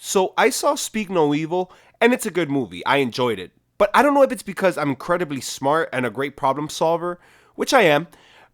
So I saw Speak No Evil, and it's a good movie. I enjoyed it. But I don't know if it's because I'm incredibly smart and a great problem solver, which I am.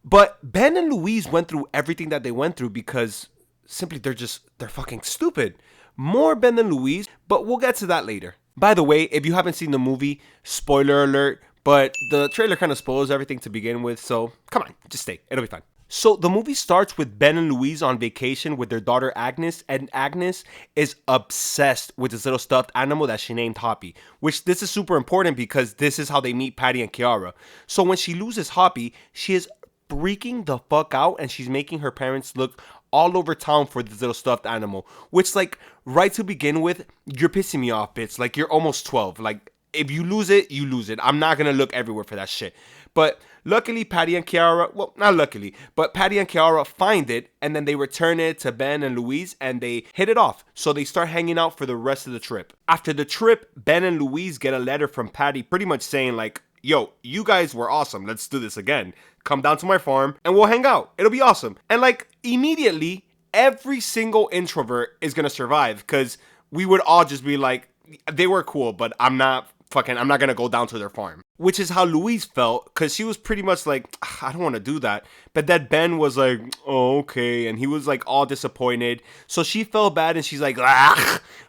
But Ben and Louise went through everything that they went through because simply they're fucking stupid. More Ben than Louise, but we'll get to that later. By the way, if you haven't seen the movie, spoiler alert, but the trailer kind of spoils everything to begin with, so come on, just stay. It'll be fine. So the movie starts with Ben and Louise on vacation with their daughter Agnes, and Agnes is obsessed with this little stuffed animal that she named Hoppy, which this is super important because this is how they meet Patty and Kiara. So when she loses Hoppy, she is freaking the fuck out and she's making her parents look all over town for this little stuffed animal, which like right to begin with, you're pissing me off, bitch. Like you're almost 12. Like if you lose it, you lose it. I'm not gonna look everywhere for that shit. But luckily, Patty and Kiara, well, not luckily, but Patty and Kiara find it and then they return it to Ben and Louise and they hit it off. So they start hanging out for the rest of the trip. After the trip, Ben and Louise get a letter from Patty pretty much saying like, yo, you guys were awesome. Let's do this again. Come down to my farm and we'll hang out. It'll be awesome. And like immediately, every single introvert is going to survive because we would all just be like, they were cool, but I'm not gonna go down to their farm. Which is how Louise felt, because she was pretty much like, I don't want to do that. But then Ben was like, oh, okay. And he was like all disappointed. So she felt bad and she's like,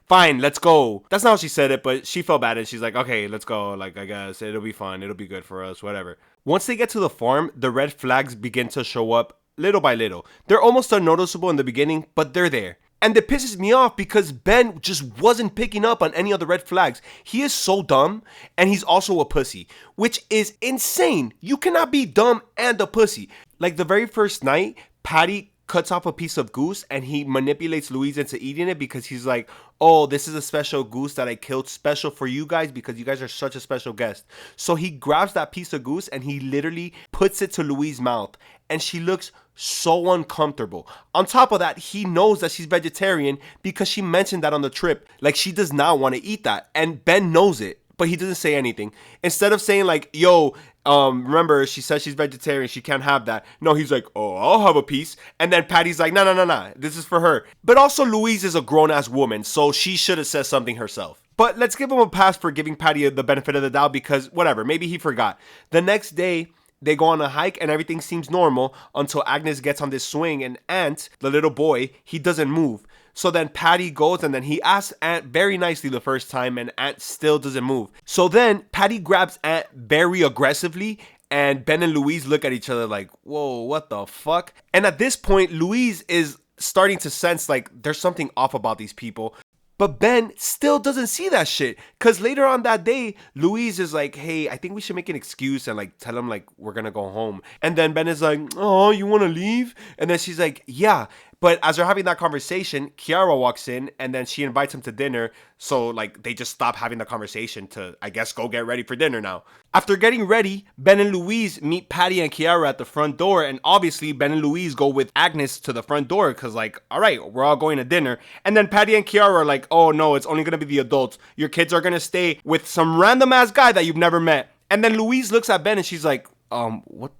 fine, let's go. That's not how she said it, but she felt bad and she's like, okay, let's go. Like, I guess it'll be fun. It'll be good for us, whatever. Once they get to the farm, the red flags begin to show up little by little. They're almost unnoticeable in the beginning, but they're there. And it pisses me off because Ben just wasn't picking up on any of the red flags. He is so dumb, and he's also a pussy, which is insane. You cannot be dumb and a pussy. Like the very first night, Patty cuts off a piece of goose and he manipulates Louise into eating it because he's like, oh, this is a special goose that I killed special for you guys because you guys are such a special guest. So he grabs that piece of goose and he literally puts it to Louise's mouth and she looks so uncomfortable. On top of that, he knows that she's vegetarian because she mentioned that on the trip. Like she does not want to eat that and Ben knows it, but he doesn't say anything. Instead of saying like, yo, remember, she says she's vegetarian, she can't have that. No, he's like, oh, I'll have a piece. And then Patty's like, no, this is for her. But also Louise is a grown-ass woman, so she should have said something herself. But let's give him a pass for giving Patty the benefit of the doubt because whatever, maybe he forgot. The next day, they go on a hike and everything seems normal until Agnes gets on this swing and Ant, the little boy, he doesn't move. So then Patty goes and then he asks Ant very nicely the first time and Ant still doesn't move. So then Patty grabs Ant very aggressively and Ben and Louise look at each other like, whoa, what the fuck? And at this point, Louise is starting to sense like there's something off about these people. But Ben still doesn't see that shit. Because later on that day, Louise is like, hey, I think we should make an excuse and like tell him like we're going to go home. And then Ben is like, oh, you want to leave? And then she's like, yeah. But as they're having that conversation, Kiara walks in and then she invites him to dinner. So like they just stop having the conversation to, I guess, go get ready for dinner now. After getting ready, Ben and Louise meet Patty and Kiara at the front door. And obviously Ben and Louise go with Agnes to the front door because like, all right, we're all going to dinner. And then Patty and Kiara are like, oh no, it's only going to be the adults. Your kids are going to stay with some random ass guy that you've never met. And then Louise looks at Ben and she's like, what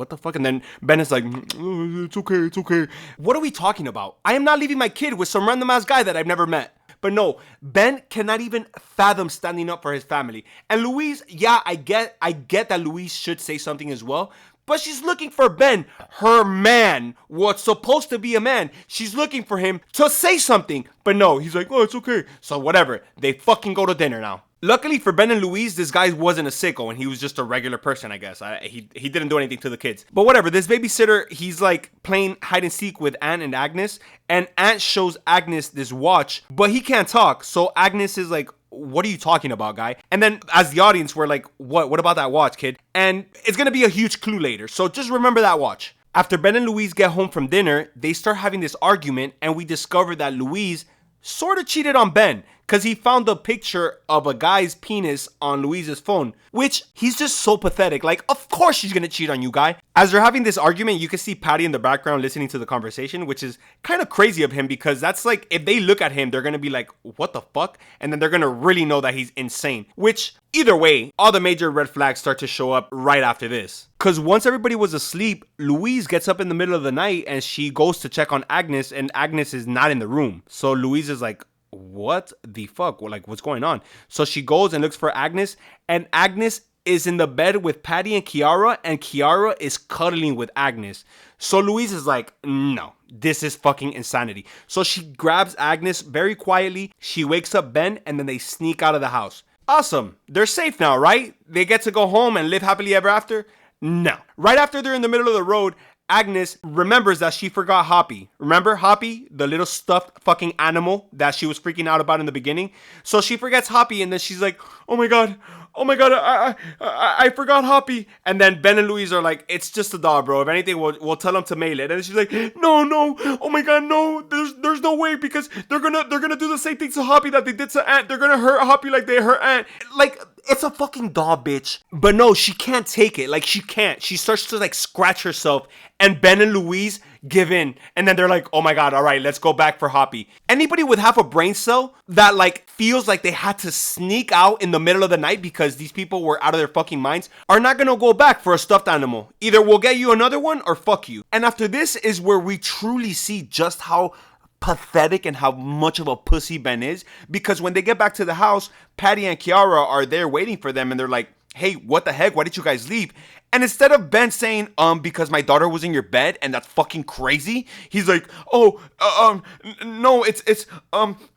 the fuck? And then Ben is like, it's okay. What are we talking about? I am not leaving my kid with some random ass guy that I've never met. But no, Ben cannot even fathom standing up for his family. And Louise, yeah, I get that Louise should say something as well. But she's looking for Ben, her man, what's supposed to be a man. She's looking for him to say something. But no, he's like, oh, it's okay. So whatever, they fucking go to dinner now. Luckily for Ben and Louise, this guy wasn't a sicko and he was just a regular person, I guess. He didn't do anything to the kids. But whatever, this babysitter, he's like playing hide and seek with Ant and Agnes. And Ant shows Agnes this watch, but he can't talk. So Agnes is like, what are you talking about, guy? And then as the audience, we're like, what about that watch, kid? And it's going to be a huge clue later. So just remember that watch. After Ben and Louise get home from dinner, they start having this argument and we discover that Louise sort of cheated on Ben because he found a picture of a guy's penis on Louise's phone, which he's just so pathetic. Like, of course she's gonna cheat on you, guy. As they're having this argument, you can see Patty in the background listening to the conversation, which is kind of crazy of him because that's like, if they look at him, they're gonna be like, what the fuck? And then they're gonna really know that he's insane, which either way, all the major red flags start to show up right after this. Because once everybody was asleep, Louise gets up in the middle of the night and she goes to check on Agnes and Agnes is not in the room. So Louise is like, what the fuck? Like, what's going on? So she goes and looks for Agnes, and Agnes is in the bed with Patty and Kiara is cuddling with Agnes. So Louise is like, no, this is fucking insanity. So she grabs Agnes very quietly. She wakes up Ben, and then they sneak out of the house. Awesome. They're safe now, right? They get to go home and live happily ever after? No. Right after they're in the middle of the road, Agnes remembers that she forgot Hoppy. Remember Hoppy, the little stuffed fucking animal that she was freaking out about in the beginning? So she forgets Hoppy, and then she's like, oh my god, I forgot Hoppy. And then Ben and Louise are like, it's just a dog, bro. If anything, we'll tell him to mail it. And she's like, no, oh my god, no, there's no way, because they're gonna do the same thing to Hoppy that they did to Aunt. They're gonna hurt Hoppy like they hurt Aunt. Like, it's a fucking doll, bitch. But no, she can't take it. Like, she can't. She starts to like scratch herself, and Ben and Louise give in. And then they're like, oh my god, all right, let's go back for Hoppy. Anybody with half a brain cell that like feels like they had to sneak out in the middle of the night because these people were out of their fucking minds are not gonna go back for a stuffed animal. Either we'll get you another one or fuck you. And after this is where we truly see just how pathetic and how much of a pussy Ben is, because when they get back to the house, Patty and Kiara are there waiting for them, and they're like, hey, what the heck? Why did you guys leave? And instead of Ben saying, because my daughter was in your bed and that's fucking crazy, he's like, no, it's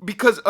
because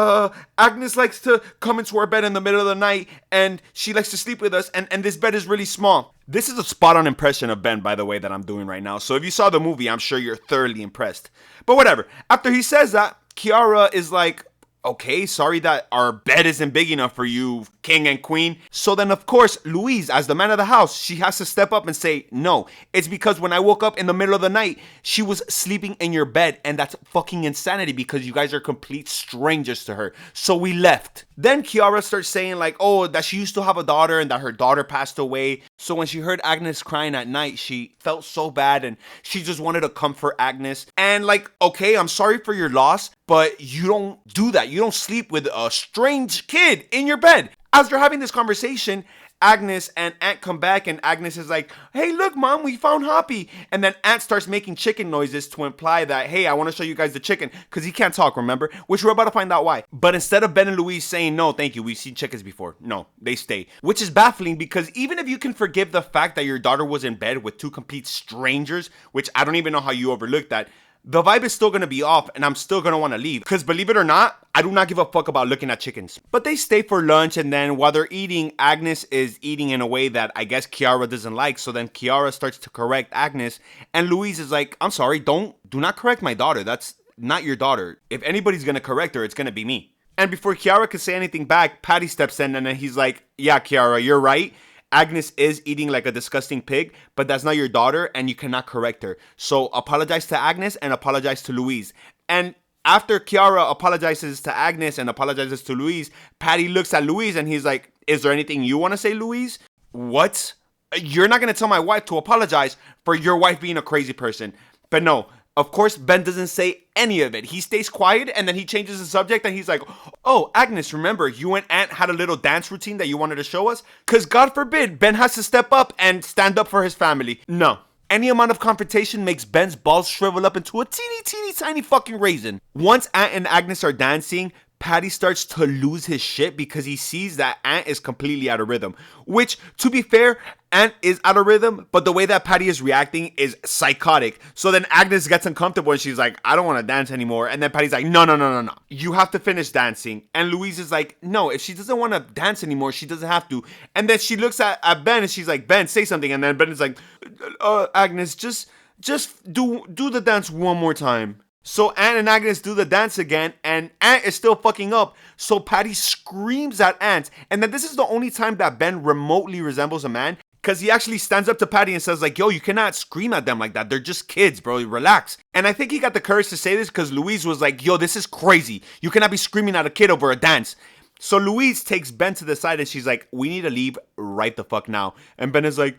Agnes likes to come into our bed in the middle of the night and she likes to sleep with us, and this bed is really small. This is a spot-on impression of Ben, by the way, that I'm doing right now. So if you saw the movie, I'm sure you're thoroughly impressed. But whatever. After he says that, Kiara is like, okay, sorry that our bed isn't big enough for you, king and queen. So then, of course, Louise, as the man of the house, she has to step up and say, no, it's because when I woke up in the middle of the night, she was sleeping in your bed, and that's fucking insanity because you guys are complete strangers to her. So we left. Then Kiara starts saying like, oh, that she used to have a daughter and that her daughter passed away. So when she heard Agnes crying at night, she felt so bad and she just wanted to comfort Agnes. And like, okay, I'm sorry for your loss, but you don't do that. You don't sleep with a strange kid in your bed. As they're having this conversation, Agnes and Aunt come back, and Agnes is like, hey, look, Mom, we found Hoppy. And then Aunt starts making chicken noises to imply that, hey, I want to show you guys the chicken, because he can't talk, remember? Which we're about to find out why. But instead of Ben and Louise saying, no, thank you, we've seen chickens before, no, they stay. Which is baffling, because even if you can forgive the fact that your daughter was in bed with two complete strangers, which I don't even know how you overlooked that, the vibe is still going to be off, and I'm still going to want to leave. Because believe it or not, I do not give a fuck about looking at chickens. But they stay for lunch, and then while they're eating, Agnes is eating in a way that I guess Kiara doesn't like. So then Kiara starts to correct Agnes, and Louise is like, I'm sorry, do not correct my daughter. That's not your daughter. If anybody's going to correct her, it's going to be me. And before Kiara could say anything back, Patty steps in, and then he's like, yeah, Kiara, you're right. Agnes is eating like a disgusting pig, but that's not your daughter, and you cannot correct her. So apologize to Agnes and apologize to Louise. And after Kiara apologizes to Agnes and apologizes to Louise, Patty looks at Louise and he's like, is there anything you want to say, Louise? What? You're not going to tell my wife to apologize for your wife being a crazy person. But no, of course, Ben doesn't say any of it. He stays quiet, and then he changes the subject, and he's like, oh, Agnes, remember, you and Aunt had a little dance routine that you wanted to show us? Because God forbid, Ben has to step up and stand up for his family. No. Any amount of confrontation makes Ben's balls shrivel up into a teeny tiny fucking raisin. Once Aunt and Agnes are dancing, Patty starts to lose his shit because he sees that Aunt is completely out of rhythm. Which, to be fair, Aunt is out of rhythm, but the way that Patty is reacting is psychotic. So then Agnes gets uncomfortable and she's like, I don't want to dance anymore. And then Patty's like, no. You have to finish dancing. And Louise is like, no, if she doesn't want to dance anymore, she doesn't have to. And then she looks at Ben and she's like, Ben, say something. And then Ben is like, Agnes, just do the dance one more time. So Aunt and Agnes do the dance again, and Aunt is still fucking up. So Patty screams at Aunt, and then this is the only time that Ben remotely resembles a man, because he actually stands up to Patty and says like, yo, you cannot scream at them like that. They're just kids, bro. Relax. And I think he got the courage to say this because Louise was like, yo, this is crazy. You cannot be screaming at a kid over a dance. So Louise takes Ben to the side and she's like, we need to leave right the fuck now. And Ben is like,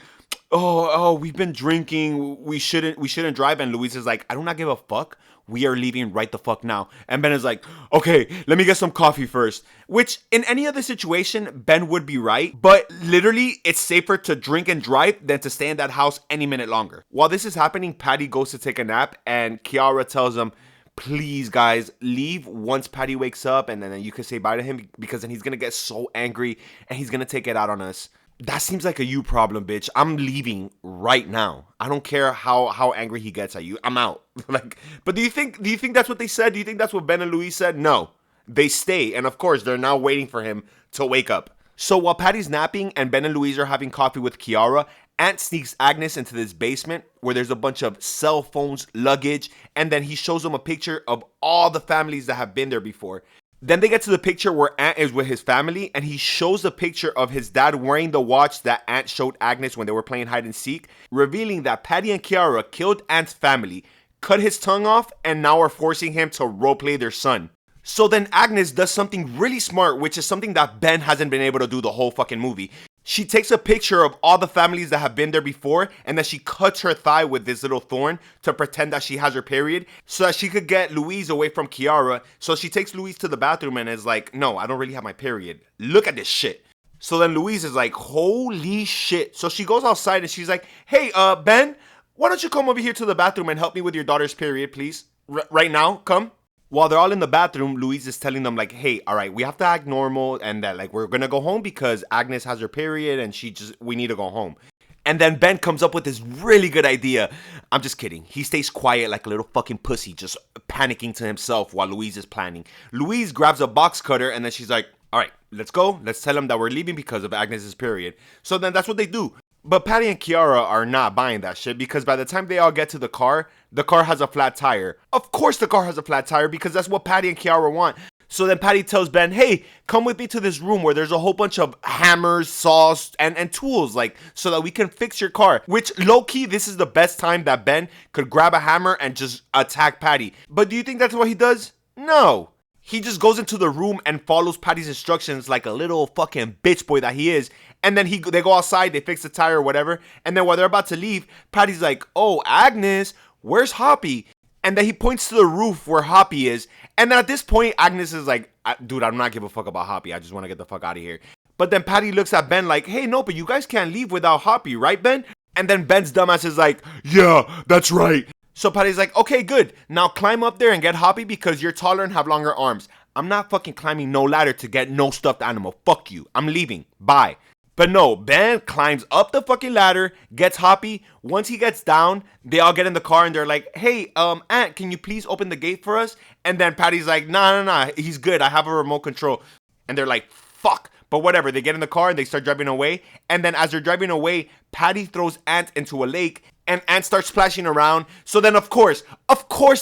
oh, we've been drinking. We shouldn't drive. And Louise is like, I do not give a fuck. We are leaving right the fuck now. And Ben is like, okay, let me get some coffee first. Which, in any other situation, Ben would be right. But literally, it's safer to drink and drive than to stay in that house any minute longer. While this is happening, Patty goes to take a nap. And Kiara tells him, please, guys, leave once Patty wakes up, and then you can say bye to him, because then he's gonna get so angry and he's gonna take it out on us. That seems like a you problem, bitch. I'm leaving right now. I don't care how angry he gets at you. I'm out. Like, but do you think that's what they said? Do you think that's what Ben and Louise said? No. They stay, and of course, they're now waiting for him to wake up. So while Patty's napping and Ben and Louise are having coffee with Kiara, Ant sneaks Agnes into this basement where there's a bunch of cell phones, luggage, and then he shows them a picture of all the families that have been there before. Then they get to the picture where Ant is with his family, and he shows the picture of his dad wearing the watch that Ant showed Agnes when they were playing hide and seek, revealing that Patty and Kiara killed Ant's family, cut his tongue off, and now are forcing him to roleplay their son. So then Agnes does something really smart, which is something that Ben hasn't been able to do the whole fucking movie. She takes a picture of all the families that have been there before, and then she cuts her thigh with this little thorn to pretend that she has her period so that she could get Louise away from Kiara. So she takes Louise to the bathroom and is like, no, I don't really have my period. Look at this shit. So then Louise is like, holy shit. So she goes outside and she's like, hey, Ben, why don't you come over here to the bathroom and help me with your daughter's period, please? Right now, come. While they're all in the bathroom, Louise is telling them like, hey, all right, we have to act normal and that like we're gonna go home because Agnes has her period and we need to go home. And then Ben comes up with this really good idea. I'm just kidding. He stays quiet like a little fucking pussy, just panicking to himself while Louise is planning. Louise grabs a box cutter and then she's like, all right, let's go. Let's tell him that we're leaving because of Agnes's period. So then that's what they do. But Patty and Kiara are not buying that shit because by the time they all get to the car has a flat tire. Of course the car has a flat tire because that's what Patty and Kiara want. So then Patty tells Ben, hey, come with me to this room where there's a whole bunch of hammers, saws, and tools, like, so that we can fix your car. Which, low-key, this is the best time that Ben could grab a hammer and just attack Patty. But do you think that's what he does? No. He just goes into the room and follows Patty's instructions like a little fucking bitch boy that he is. And then they go outside, they fix the tire or whatever. And then while they're about to leave, Patty's like, oh, Agnes, where's Hoppy? And then he points to the roof where Hoppy is. And then at this point, Agnes is like, dude, I'm not giving a fuck about Hoppy. I just want to get the fuck out of here. But then Patty looks at Ben like, hey, no, but you guys can't leave without Hoppy, right, Ben? And then Ben's dumbass is like, yeah, that's right. So Patty's like, okay, good. Now climb up there and get Hoppy because you're taller and have longer arms. I'm not fucking climbing no ladder to get no stuffed animal. Fuck you. I'm leaving. Bye. But no, Ben climbs up the fucking ladder, gets Hoppy. Once he gets down, they all get in the car and they're like, hey, Aunt, can you please open the gate for us? And then Patty's like, nah, he's good. I have a remote control. And they're like, fuck. But whatever, they get in the car and they start driving away. And then as they're driving away, Patty throws Ant into a lake and Ant starts splashing around. So then of course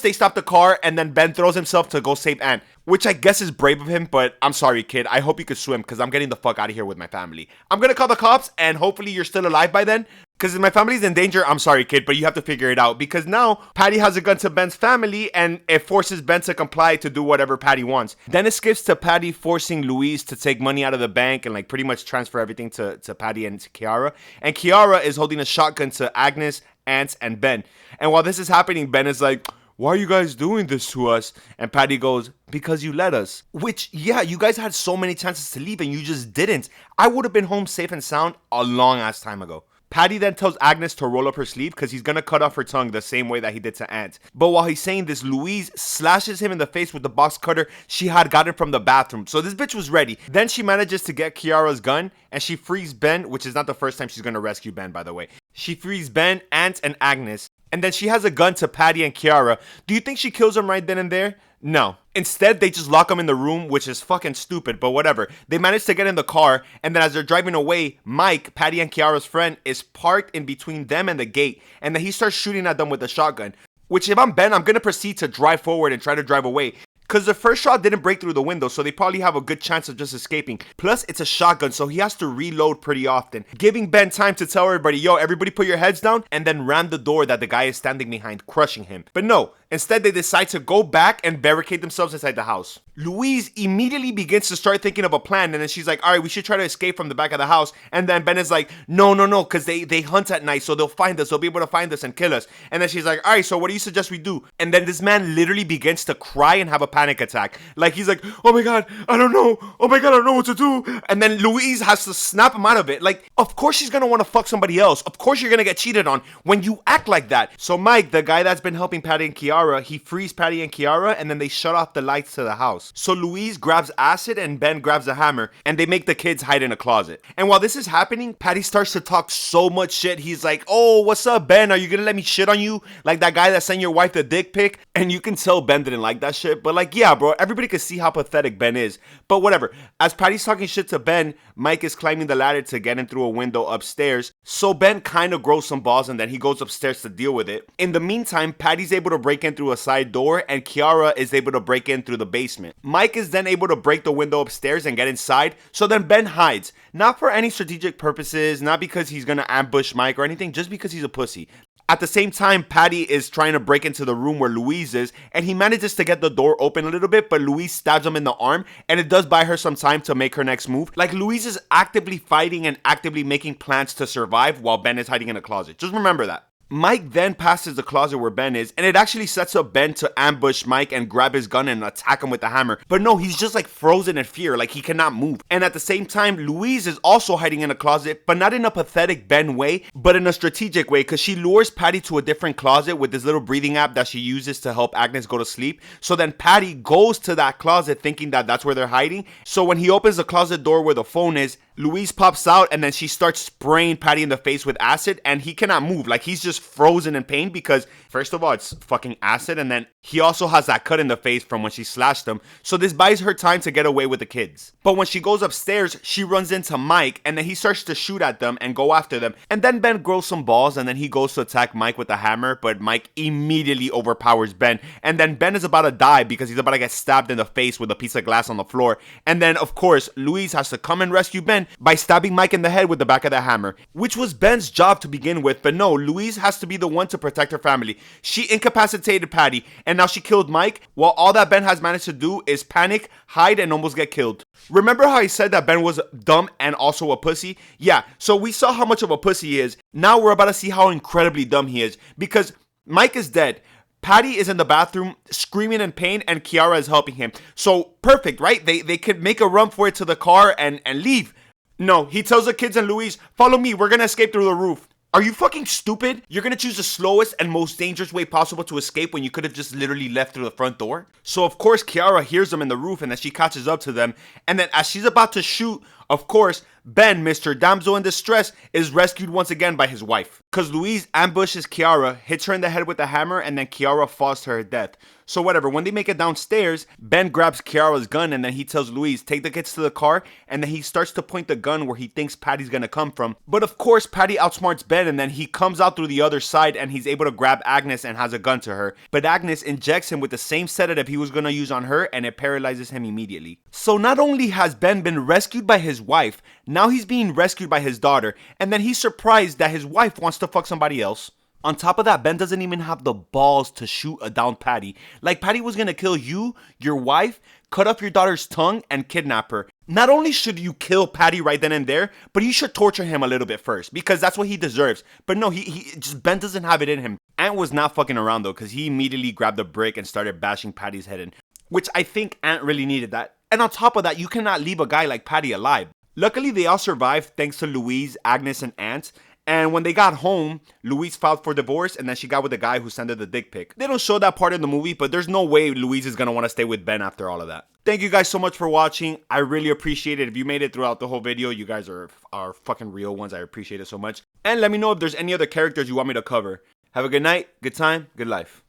they stop the car and then Ben throws himself to go save Ant. Which I guess is brave of him, but I'm sorry, kid. I hope you could swim because I'm getting the fuck out of here with my family. I'm gonna call the cops and hopefully you're still alive by then. Because if my family's in danger, I'm sorry, kid, but you have to figure it out. Because now Patty has a gun to Ben's family and it forces Ben to comply to do whatever Patty wants. Then it skips to Patty forcing Louise to take money out of the bank and like pretty much transfer everything to Patty and to Kiara. And Kiara is holding a shotgun to Agnes, Ant, and Ben. And while this is happening, Ben is like, why are you guys doing this to us? And Patty goes, because you let us. Which, yeah, you guys had so many chances to leave and you just didn't. I would have been home safe and sound a long ass time ago. Patty then tells Agnes to roll up her sleeve because he's gonna cut off her tongue the same way that he did to Ant. But while he's saying this, Louise slashes him in the face with the box cutter she had gotten from the bathroom. So this bitch was ready. Then she manages to get Kiara's gun and she frees Ben, which is not the first time she's gonna rescue Ben, by the way. She frees Ben, Ant, and Agnes. And then she has a gun to Patty and Kiara. Do you think she kills them right then and there? No. Instead, they just lock them in the room, which is fucking stupid, but whatever. They manage to get in the car, and then as they're driving away, Mike, Patty and Kiara's friend, is parked in between them and the gate, and then he starts shooting at them with a shotgun. Which, if I'm Ben, I'm gonna proceed to drive forward and try to drive away. Because the first shot didn't break through the window, so they probably have a good chance of just escaping. Plus, it's a shotgun, so he has to reload pretty often. Giving Ben time to tell everybody, yo, everybody put your heads down, and then ram the door that the guy is standing behind, crushing him. But no, instead they decide to go back and barricade themselves inside the house. Louise immediately begins to start thinking of a plan, and then she's like, all right, we should try to escape from the back of the house. And then Ben is like, no, because they hunt at night, so they'll find us, they'll be able to find us and kill us. And then she's like, all right, so what do you suggest we do? And then this man literally begins to cry and have a panic attack. Like, he's like, oh my god, I don't know. Oh my god, I don't know what to do. And then Louise has to snap him out of it. Like, of course she's gonna want to fuck somebody else. Of course you're gonna get cheated on when you act like that. So Mike, the guy that's been helping Patty and Kiara, Kiara, he frees Patty and Kiara, and then they shut off the lights to the house. So Louise grabs acid and Ben grabs a hammer, and they make the kids hide in a closet. And while this is happening, Patty starts to talk so much shit. He's like, oh, what's up, Ben? Are you gonna let me shit on you? Like that guy that sent your wife the dick pic? And you can tell Ben didn't like that shit. But like, yeah, bro, everybody can see how pathetic Ben is. But whatever. As Patty's talking shit to Ben, Mike is climbing the ladder to get in through a window upstairs. So Ben kind of grows some balls and then he goes upstairs to deal with it. In the meantime, Patty's able to break in through a side door and Kiara is able to break in through the basement. Mike is then able to break the window upstairs and get inside. So then Ben hides. Not for any strategic purposes, not because he's gonna ambush Mike or anything, just because he's a pussy. At the same time, Patty is trying to break into the room where Louise is, and he manages to get the door open a little bit, but Louise stabs him in the arm, and it does buy her some time to make her next move. Like, Louise is actively fighting and actively making plans to survive while Ben is hiding in a closet. Just remember that. Mike then passes the closet where Ben is, and it actually sets up Ben to ambush Mike and grab his gun and attack him with the hammer. But no, he's just like frozen in fear, like he cannot move. And at the same time, Louise is also hiding in a closet, but not in a pathetic Ben way, but in a strategic way, because she lures Patty to a different closet with this little breathing app that she uses to help Agnes go to sleep. So then Patty goes to that closet thinking that that's where they're hiding. So when he opens the closet door where the phone is, Louise pops out and then she starts spraying Patty in the face with acid and he cannot move. Like, he's just frozen in pain because, first of all, it's fucking acid, and then he also has that cut in the face from when she slashed him. So this buys her time to get away with the kids. But when she goes upstairs, she runs into Mike and then he starts to shoot at them and go after them. And then Ben grows some balls and then he goes to attack Mike with a hammer, but Mike immediately overpowers Ben. And then Ben is about to die because he's about to get stabbed in the face with a piece of glass on the floor. And then, of course, Louise has to come and rescue Ben by stabbing Mike in the head with the back of the hammer, which was Ben's job to begin with. But no, Louise has to be the one to protect her family. She incapacitated Patty and now she killed Mike, while all that Ben has managed to do is panic, hide, and almost get killed. Remember how I said that Ben was dumb and also a pussy? Yeah, so we saw how much of a pussy he is. Now we're about to see how incredibly dumb he is, because Mike is dead. Patty is in the bathroom screaming in pain and Kiara is helping him. So perfect, right? They could make a run for it to the car and leave. No, he tells the kids and Louise, follow me, we're gonna escape through the roof. Are you fucking stupid? You're gonna choose the slowest and most dangerous way possible to escape when you could have just literally left through the front door? So of course Kiara hears them in the roof and then she catches up to them. And then as she's about to shoot, of course, Ben, Mr. Damsel in Distress, is rescued once again by his wife. Cause Louise ambushes Kiara, hits her in the head with a hammer, and then Kiara falls to her death. So whatever, when they make it downstairs, Ben grabs Kiara's gun and then he tells Louise, take the kids to the car, and then he starts to point the gun where he thinks Patty's gonna come from. But of course, Patty outsmarts Ben and then he comes out through the other side and he's able to grab Agnes and has a gun to her. But Agnes injects him with the same sedative he was gonna use on her and it paralyzes him immediately. So not only has Ben been rescued by his wife, now he's being rescued by his daughter, and then he's surprised that his wife wants to fuck somebody else. On top of that, Ben doesn't even have the balls to shoot a downed Patty. Like, Patty was gonna kill you, your wife, cut off your daughter's tongue, and kidnap her. Not only should you kill Patty right then and there, but you should torture him a little bit first, because that's what he deserves. But no, Ben doesn't have it in him. Ant was not fucking around though, because he immediately grabbed a brick and started bashing Patty's head in, which I think Ant really needed that. And on top of that, you cannot leave a guy like Patty alive. Luckily, they all survived thanks to Louise, Agnes, and Ant. And when they got home, Louise filed for divorce and then she got with the guy who sent her the dick pic. They don't show that part in the movie, but there's no way Louise is going to want to stay with Ben after all of that. Thank you guys so much for watching. I really appreciate it. If you made it throughout the whole video, you guys are fucking real ones. I appreciate it so much. And let me know if there's any other characters you want me to cover. Have a good night, good time, good life.